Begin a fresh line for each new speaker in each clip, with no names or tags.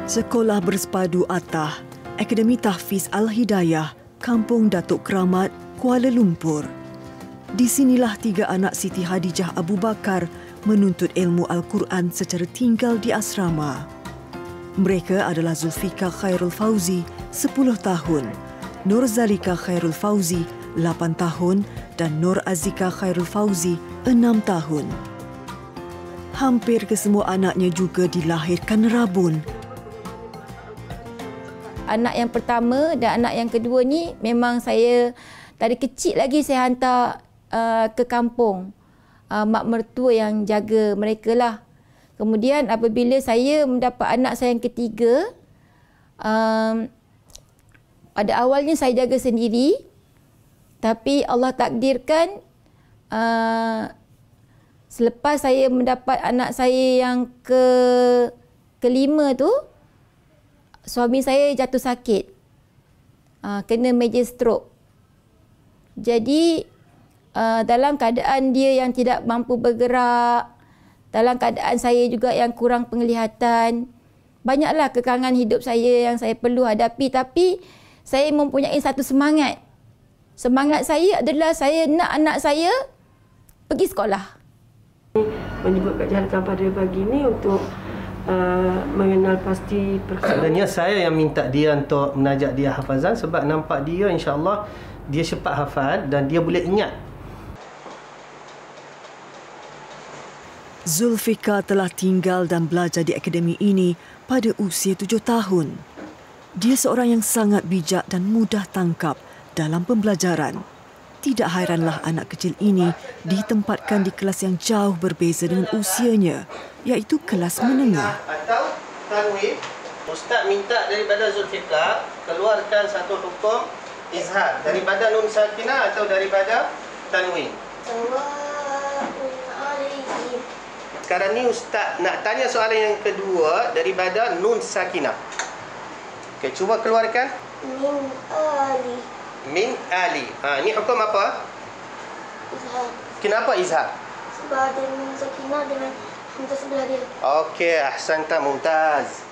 Sekolah Bersepadu Attah, Akademi Tahfiz Al-Hidayah, Kampung Datuk Keramat, Kuala Lumpur. Di sinilah 3 anak Siti Hadijah Abu Bakar menuntut ilmu Al-Quran secara tinggal di asrama. Mereka adalah Zulfika Khairul Fauzi, 10 tahun, Nur Zalika Khairul Fauzi, 8 tahun dan Nur Azika Khairul Fauzi, 6 tahun. Hampir kesemua anaknya juga dilahirkan rabun.
Anak yang pertama dan anak yang kedua ni memang saya dari kecil lagi saya hantar ke kampung. Mak mertua yang jaga mereka lah. Kemudian apabila saya mendapat anak saya yang ketiga, pada awalnya saya jaga sendiri. Tapi Allah takdirkan selepas saya mendapat anak saya yang kelima tu, suami saya jatuh sakit, kena major stroke. Jadi dalam keadaan dia yang tidak mampu bergerak, dalam keadaan saya juga yang kurang penglihatan, banyaklah kekangan hidup saya yang saya perlu hadapi. Tapi saya mempunyai satu semangat. Semangat saya adalah saya nak anak saya pergi sekolah.
Menyebut Kak Jahalkan pada pagi ini untuk mengenal pasti perkara.
Sebenarnya saya yang minta dia untuk menajak dia hafazan sebab nampak dia insya-Allah dia cepat hafal dan dia boleh ingat.
Zulfika telah tinggal dan belajar di akademi ini pada usia 7 tahun. Dia seorang yang sangat bijak dan mudah tangkap dalam pembelajaran. Tidak hairanlah anak kecil ini ditempatkan di kelas yang jauh berbeza dengan usianya, iaitu kelas menengah.
Atau tanwin, Ustaz minta daripada Zulfika keluarkan satu hukum izhar daripada nun sakinah atau daripada tanwin. Sekarang ni Ustaz nak tanya soalan yang kedua daripada nun sakinah. Okey, cuba keluarkan.
Min ali.
Min ali. Ini hukum apa?
Izhar.
Kenapa izhar?
Sebab ada nun sakinah dengan hamzah sebelah dia.
Okey, ahsanta, mumtaz.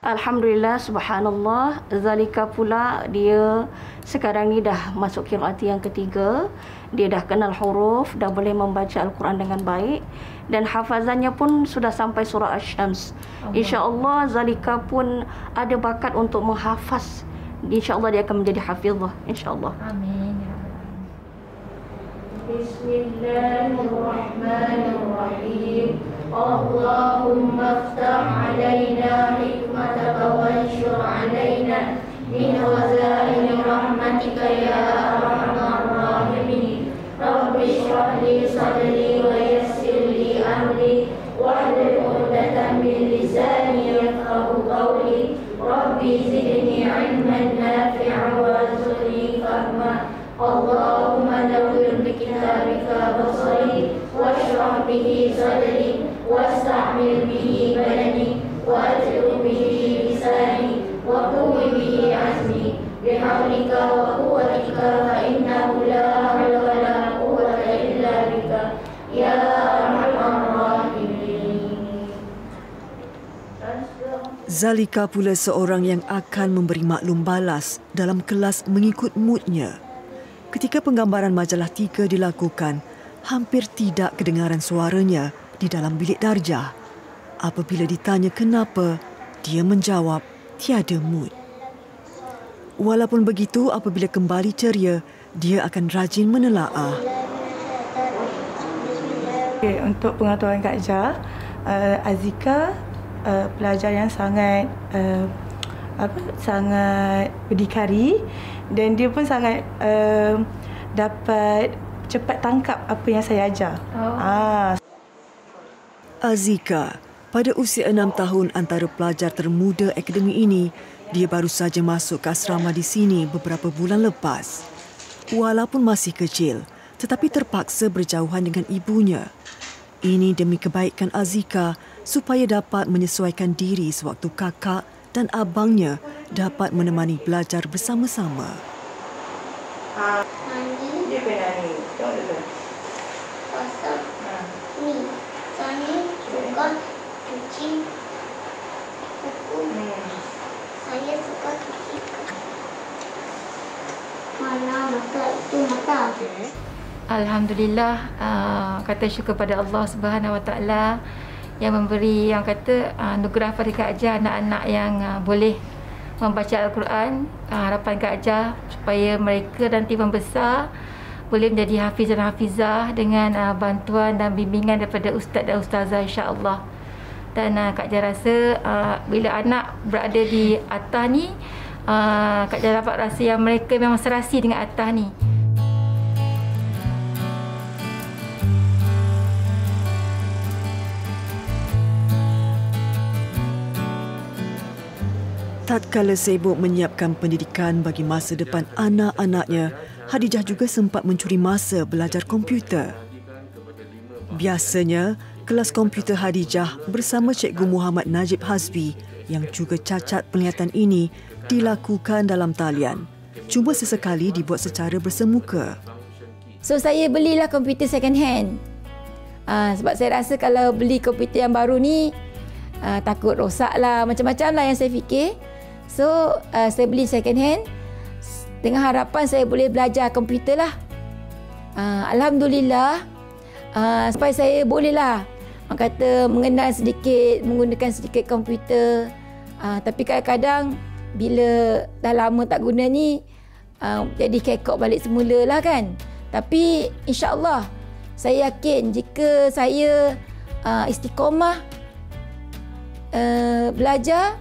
Alhamdulillah, subhanallah. Zalika pula dia sekarang ni dah masuk qiraat yang ketiga. Dia dah kenal huruf, dah boleh membaca Al-Quran dengan baik. Dan hafazannya pun sudah sampai surah Asy-Syams. InsyaAllah Zalika pun ada bakat untuk menghafaz. InsyaAllah dia akan menjadi hafizah. InsyaAllah.
Amin.
Bismillahirrahmanirrahim. Allahumma aftah alaina hikmataka wanshur alaina min khazaini rahmatika ya arhamar rahimin. Rabbi shrah li sadri wa yassir li amri wahlul 'uqdatam min lisani yafqahu qawli. Rabbi zidni 'ilman nafi'an warzuqni fahma. Allahumma nawwir bi kitabika basari washrah bihi sadri wasta'mil bihi badani wa ajru bihi lisani wa qawwi bihi azmi bihaulika wa quwwatika fa innahu la hawla wa la quwwata illa bika ya arhamar rahimin.
Zalika pula seorang yang akan memberi maklum balas dalam kelas mengikut moodnya. Ketika penggambaran majalah 3 dilakukan, hampir tidak kedengaran suaranya di dalam bilik darjah. Apabila ditanya kenapa, dia menjawab tiada mood. Walaupun begitu, apabila kembali ceria, dia akan rajin menelaah.
Okay, untuk pengetahuan Kak Jah, Azika pelajar yang sangat sangat berdikari dan dia pun sangat dapat cepat tangkap apa yang saya ajar.
Azika, pada usia 6 tahun antara pelajar termuda akademi ini, dia baru saja masuk ke asrama di sini beberapa bulan lepas. Walaupun masih kecil, tetapi terpaksa berjauhan dengan ibunya. Ini demi kebaikan Azika supaya dapat menyesuaikan diri sewaktu kakak dan abangnya dapat menemani belajar bersama-sama.
Mandi.
Dia penani. Tengok dulu.
Masak. Ni. Sani. Sukan. Cuci. Buku.
Alhamdulillah, kata syukur pada Allah Subhanahu Wa Taala yang memberi, yang kata anugerah pada Kak Jah anak-anak yang boleh membaca Al-Quran. Harapan Kak Jah supaya mereka nanti membesar boleh menjadi hafiz dan hafizah dengan bantuan dan bimbingan daripada ustaz dan ustazah, insya-Allah. Dan Kak Jah rasa bila anak berada di atas ni, Kak Jah dapat rasa yang mereka memang serasi dengan atas ni.
Tatkala sibuk menyiapkan pendidikan bagi masa depan anak-anaknya, Hadijah juga sempat mencuri masa belajar komputer. Biasanya, kelas komputer Hadijah bersama Cikgu Muhammad Najib Hazbi yang juga cacat penglihatan ini dilakukan dalam talian. Cuma sesekali dibuat secara bersemuka.
So, saya belilah komputer second hand. Sebab saya rasa kalau beli komputer yang baru ni, takut rosak lah, macam-macam lah yang saya fikir. So, saya beli second hand dengan harapan saya boleh belajar komputer lah. Alhamdulillah, sampai saya bolehlah kata mengenal sedikit, menggunakan sedikit komputer. Tapi kadang-kadang bila dah lama tak guna ni, jadi kekok balik semula lah kan. Tapi insya-Allah saya yakin jika saya istiqomah belajar,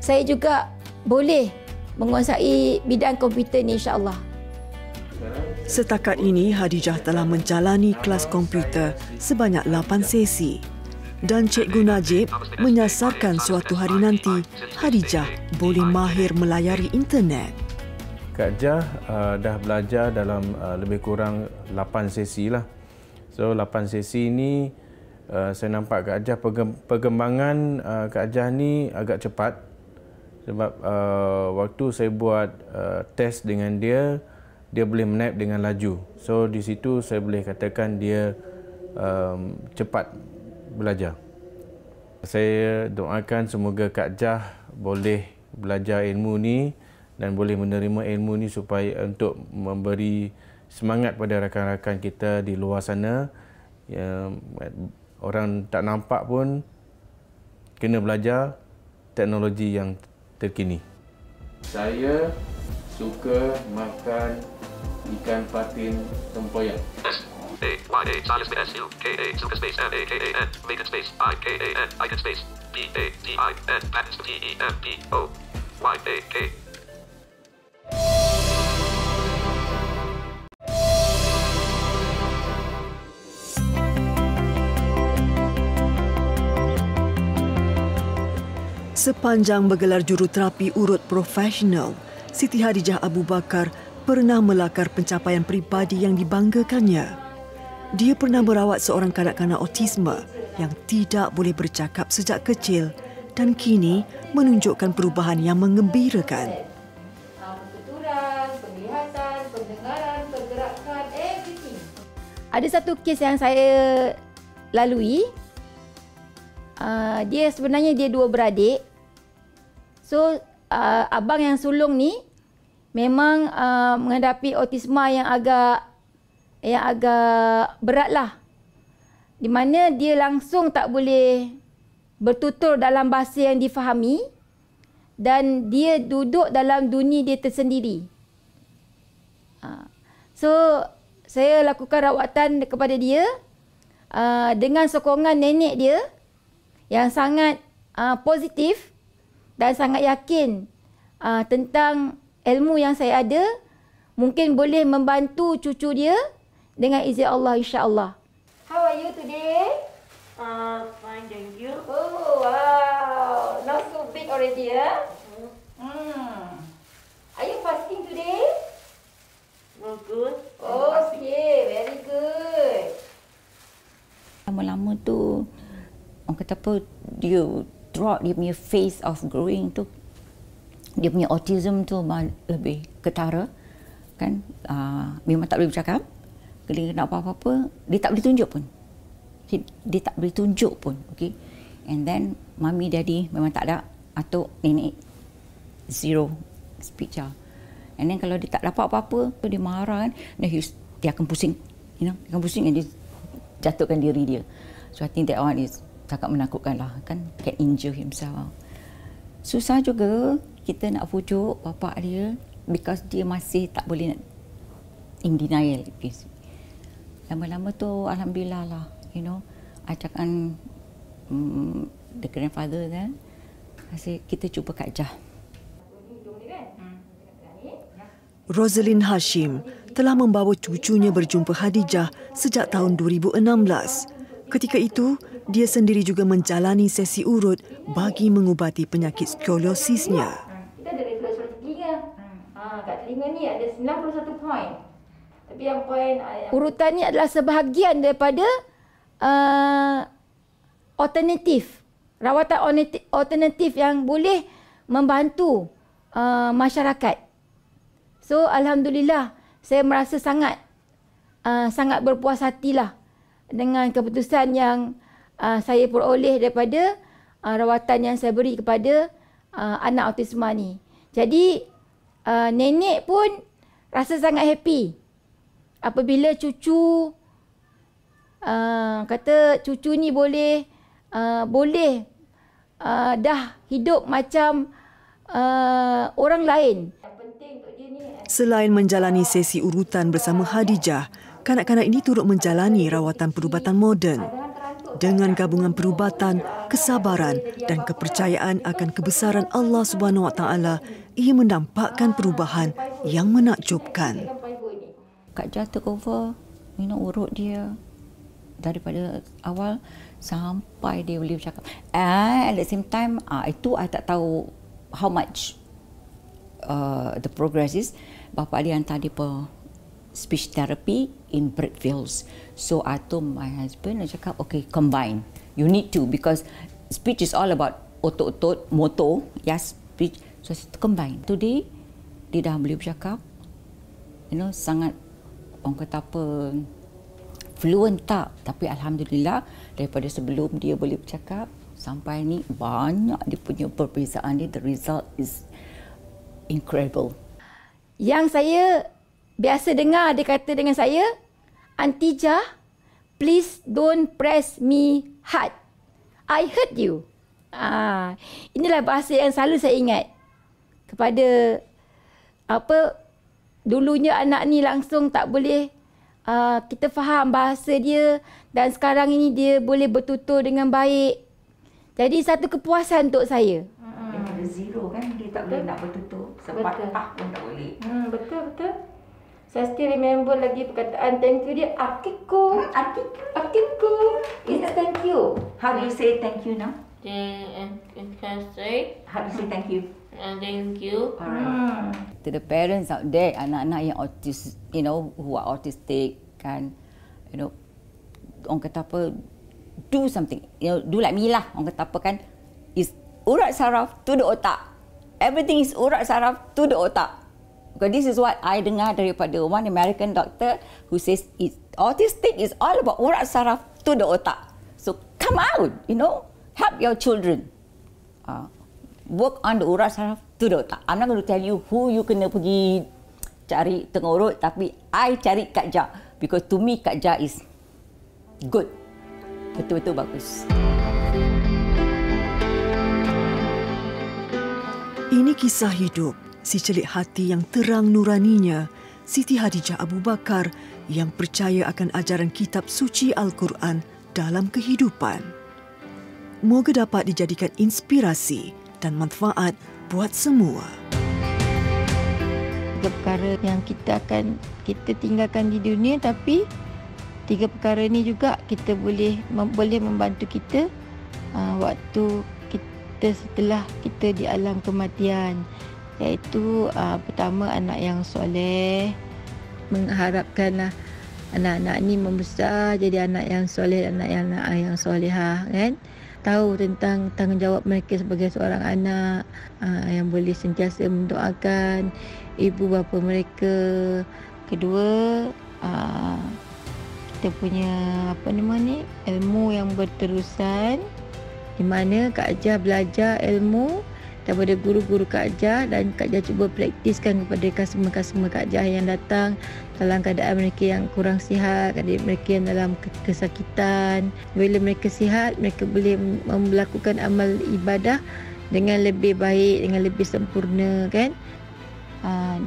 saya juga boleh menguasai bidang komputer ni, insya-Allah.
Setakat ini, Hadijah telah menjalani kelas komputer sebanyak 8 sesi. Dan Cikgu Najib menyasarkan suatu hari nanti, Hadijah boleh mahir melayari internet.
Kak Jah dah belajar dalam lebih kurang 8 sesi lah. So 8 sesi ni saya nampak Kak Jah perkembangan Kak Jah ni agak cepat. Sebab waktu saya buat test dengan dia boleh menaip dengan laju. So di situ saya boleh katakan dia cepat belajar. Saya doakan semoga Kak Jah boleh belajar ilmu ni dan boleh menerima ilmu ni supaya untuk memberi semangat pada rakan-rakan kita di luar sana. Orang tak nampak pun kena belajar teknologi yang terkini. Saya suka makan ikan patin tempoyak. S-A-Y-A, S-U-K-A, suka space, M-A-K-A-N, vacant space, I-K-A-N, icon space, P-A-T-I-N, patents, T-E-M-P-O-Y-A-K.
Sepanjang bergelar juruterapi urut profesional, Siti Hadijah Abu Bakar pernah melakar pencapaian peribadi yang dibanggakannya. Dia pernah merawat seorang kanak-kanak autisme yang tidak boleh bercakap sejak kecil dan kini menunjukkan perubahan yang menggembirakan.
Keturunan, penglihatan, pendengaran, pergerakan, everything. Ada satu kes yang saya lalui. Dia sebenarnya dua beradik. So, abang yang sulung ni memang menghadapi autisme yang agak berat lah. Di mana dia langsung tak boleh bertutur dalam bahasa yang difahami dan dia duduk dalam dunia dia tersendiri. So, saya lakukan rawatan kepada dia dengan sokongan nenek dia yang sangat positif dan sangat yakin tentang ilmu yang saya ada, mungkin boleh membantu cucu dia dengan izin Allah, insya-Allah. How are you today?
Fine, thank you.
Oh, wow. Not so big already, ya? Are you fasting today?
Oh, good.
Okay, very good.
Lama-lama tu, orang kata apa, dia throughout dia punya phase of growing tu, dia punya autism tu lebih ketara kan. Memang tak boleh bercakap, kalau nak apa-apa dia tak boleh tunjuk pun, okay. And then mami daddy memang tak ada, atau nenek zero speech lah. And then kalau dia tak dapat apa-apa, dia marah kan, dia akan pusing dengan pusing dia jatuhkan diri dia. So I think that one is sangat menakutkan lah, kan, can injure himself. Susah juga kita nak pujuk bapa dia because dia masih tak boleh nak in denial. Lama-lama tu alhamdulillah lah, ajakan the grandfather kan, kita cuba Kak Jah.
Rosalind Hashim telah membawa cucunya berjumpa Khadijah sejak tahun 2016. Ketika itu, dia sendiri juga menjalani sesi urut bagi mengubati penyakit skoliosisnya.
Kita ada refleks telinga. Kat telinga ni ada 91 poin. Tapi yang poin urutan ni adalah sebahagian daripada alternatif. Rawatan alternatif yang boleh membantu masyarakat. So alhamdulillah, saya merasa sangat berpuas hatilah dengan keputusan yang saya peroleh daripada rawatan yang saya beri kepada anak autisma ni. Jadi nenek pun rasa sangat happy apabila cucu kata cucu ni boleh dah hidup macam orang lain.
Selain menjalani sesi urutan bersama Khadijah, kanak-kanak ini turut menjalani rawatan perubatan moden. Dengan gabungan perubatan, kesabaran dan kepercayaan akan kebesaran Allah SWT, ia menampakkan perubahan yang menakjubkan.
Kak Jah took over, urut dia daripada awal sampai dia boleh bercakap. And at the same time, itu I tak tahu how much the progress is. Bapa dia hantar dia per speech therapy in Bradfields. So I told my husband, I cakap, okay, combine. You need to, because speech is all about otot-otot, motor, yes, speech. So I combine. Today, dia dah boleh bercakap, sangat, orang kata apa, fluent tak. Tapi alhamdulillah, daripada sebelum dia boleh bercakap, sampai ni banyak dia punya perbezaan dia. The result is incredible.
Yang saya biasa dengar dia kata dengan saya, Aunty Jah, please don't press me hard. I hurt you. Inilah bahasa yang selalu saya ingat kepada dulunya anak ni langsung tak boleh kita faham bahasa dia, dan sekarang ini dia boleh bertutur dengan baik. Jadi satu kepuasan untuk saya.
Daripada zero kan, dia tak boleh nak bertutur. Sepat pun tak boleh.
Betul. Saya still remember lagi perkataan thank you dia, Akiko. Is it thank you?
How do you say thank you now?
Can say
How do you say thank you?
thank you.
Alright. To the parents out there, anak-anak yang autis, who are autistic, kan, orang kata apa, do something, do like me lah, orang kata apa kan, is urat saraf to the otak. Everything is urat saraf to the otak. Because this is what I dengar daripada one American doctor who says autistic is all about urat saraf to the otak. So come out, help your children. Work on the urat saraf to the otak. I'm not going to tell you who you kena pergi cari tengah urut, tapi I cari Kak Jah. Because to me, Kak Jah is good. Betul-betul bagus.
Ini kisah hidup si celik hati yang terang nuraninya, Siti Khadijah Abu Bakar, yang percaya akan ajaran kitab suci Al-Quran dalam kehidupan. Moga dapat dijadikan inspirasi dan manfaat buat semua.
Tiga perkara yang kita tinggalkan di dunia, tapi tiga perkara ini juga kita boleh membantu kita waktu kita setelah kita di alam kematian, iaitu pertama anak yang soleh. Mengharapkanlah anak-anak ni membesar jadi anak yang soleh, anak yang solehah, kan, tahu tentang tanggungjawab mereka sebagai seorang anak, yang boleh sentiasa mendoakan ibu bapa mereka. Kedua, kita punya ilmu yang berterusan, di mana Kak Jah belajar ilmu daripada guru-guru Kak Jah, dan Kak Jah cuba praktiskan kepada customer-customer Kak Jah yang datang dalam keadaan mereka yang kurang sihat, keadaan mereka yang dalam kesakitan. Bila mereka sihat, mereka boleh melakukan amal ibadah dengan lebih baik, dengan lebih sempurna, kan?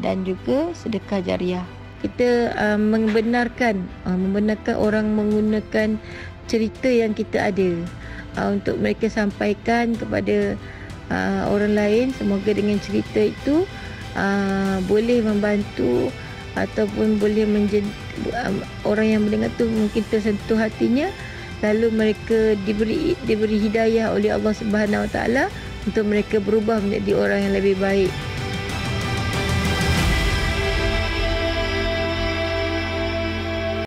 Dan juga sedekah jariah. Kita membenarkan orang menggunakan cerita yang kita ada untuk mereka sampaikan kepada orang lain. Semoga dengan cerita itu boleh membantu ataupun boleh orang yang mendengar tu mungkin tersentuh hatinya, lalu mereka diberi hidayah oleh Allah Subhanahu Wa Taala untuk mereka berubah menjadi orang yang lebih baik.